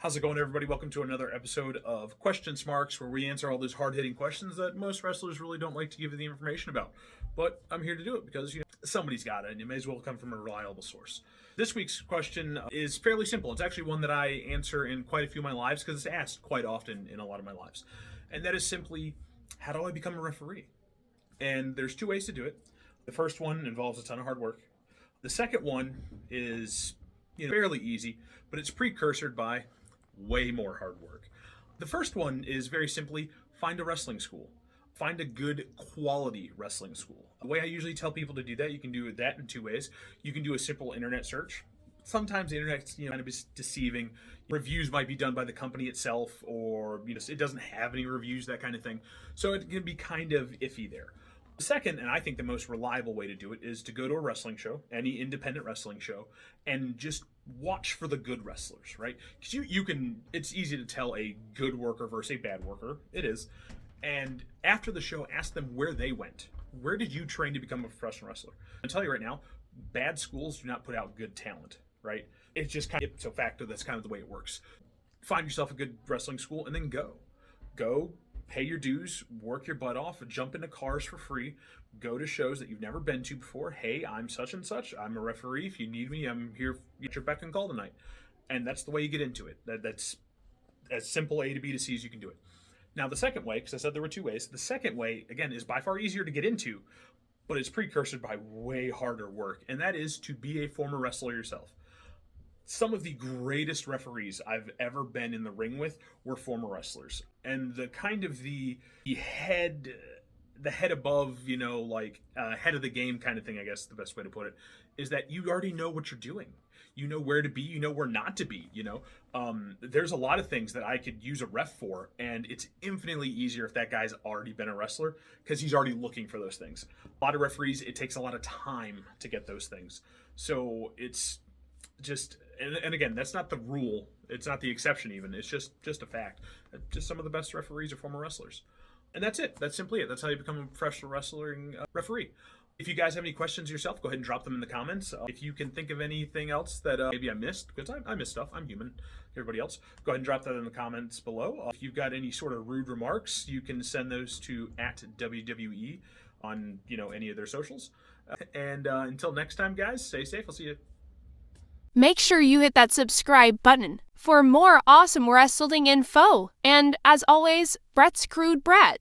How's it going, everybody? Welcome to another episode of Question Smarks, where we answer all those hard-hitting questions that most wrestlers really don't like to give you the information about. But I'm here to do it because, somebody's got it, and it may as well come from a reliable source. This week's question is fairly simple. It's actually one that I answer in quite a few of my lives because it's asked quite often in a lot of my lives. And that is simply, how do I become a referee? And there's two ways to do it. The first one involves a ton of hard work. The second one is fairly easy, but it's precursored by way more hard work. The first one is very simply find a wrestling school. Find a good quality wrestling school. The way I usually tell people to do that, you can do that in two ways. You can do a simple internet search. Sometimes the internet's kind of deceiving. Reviews might be done by the company itself, or it doesn't have any reviews, that kind of thing. So it can be kind of iffy there. The second, and I think the most reliable way to do it, is to go to a wrestling show, any independent wrestling show, and just watch for the good wrestlers, right? Because it's easy to tell a good worker versus a bad worker. It is. And after the show, ask them where they went. Where did you train to become a professional wrestler? I'll tell you right now, bad schools do not put out good talent, right? It's just kind of ipso facto, that's kind of the way it works. Find yourself a good wrestling school and then go. Go. Pay your dues, work your butt off, jump into cars for free, go to shows that you've never been to before. Hey, I'm such and such. I'm a referee. If you need me, I'm here at your beck and call tonight. And that's the way you get into it. That's as simple A to B to C as you can do it. Now, the second way, because I said there were two ways, the second way, again, is by far easier to get into, but it's precursored by way harder work, and that is to be a former wrestler yourself. Some of the greatest referees I've ever been in the ring with were former wrestlers. And the kind of the head above, head of the game kind of thing, I guess the best way to put it, is that you already know what you're doing. You know where to be, you know where not to be, There's a lot of things that I could use a ref for, and it's infinitely easier if that guy's already been a wrestler because he's already looking for those things. A lot of referees, it takes a lot of time to get those things. So it's just, and again, that's not the rule. It's not the exception even. It's just a fact. Just some of the best referees are former wrestlers. And that's it. That's simply it. That's how you become a professional wrestling referee. If you guys have any questions yourself, go ahead and drop them in the comments. If you can think of anything else that maybe I missed, because I miss stuff. I'm human. Everybody else. Go ahead and drop that in the comments below. If you've got any sort of rude remarks, you can send those to @WWE on, any of their socials. And until next time, guys, stay safe. I'll see you. Make sure you hit that subscribe button for more awesome wrestling info. And as always, Brett's Crude Brett.